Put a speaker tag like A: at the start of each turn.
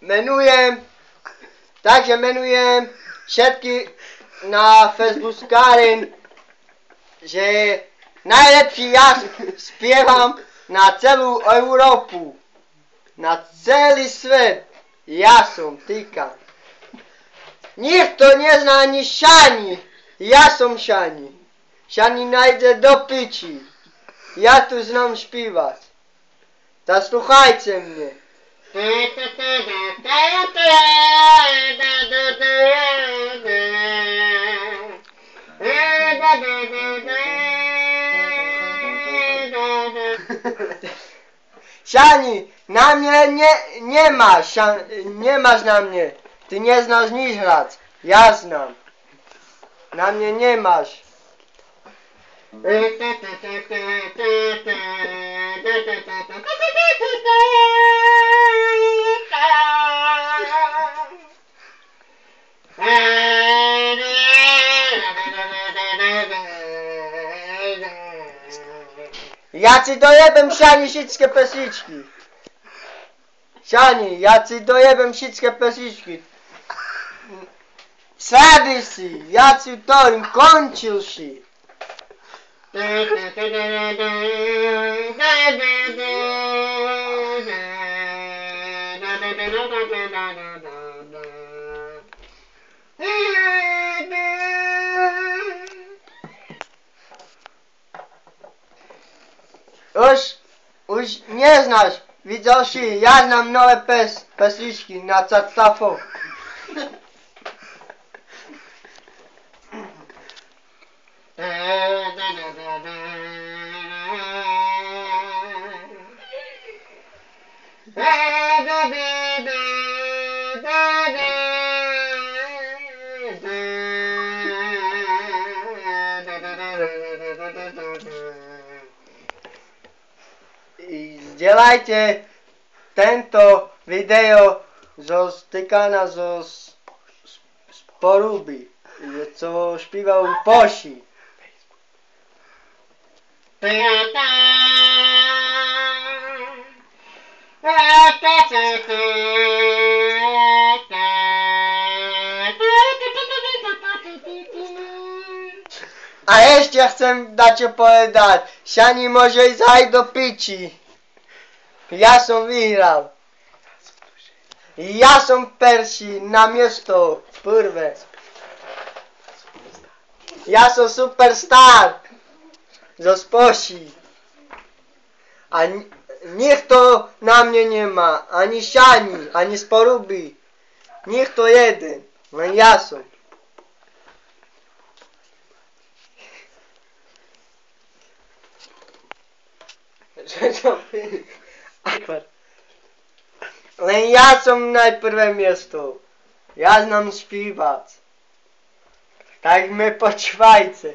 A: menujem všetky na Facebookáren, že najlepší ja spievam na celú Európu, na celý svet. Ja som týka. Nikto nezná ani Šani. Ja som Šani. Šani najde do piči. Ja tu znam špívať. Zasluchajte mne. Šani, na mne nemáš na mne. Ty neznáš nič hrať. Ja znam. Na mne nemáš. Ja ci dojebem, Šani, všetky pesničky. Šani, ja ci dojebem všetky pesničky. Sady si, ja ci to končil si. Už neznáš, videl si, ja znam nové pesničky na saxofón. Zdieľajte tento video zo Stykana zo Poruby, co śpiewał Posi. A jeszcze chcę dać opowiadać, Šani może zajść do pici. Ja som vyhral. Ja som perší na miesto prvé. Ja som superstar zo Spoši. A nikto na mne nemá. Ani Šani, ani z Poruby. Nikto jeden. Len ja som. Len ja som na prvé miesto. Ja znam śpiewać. Tak me počúvajte.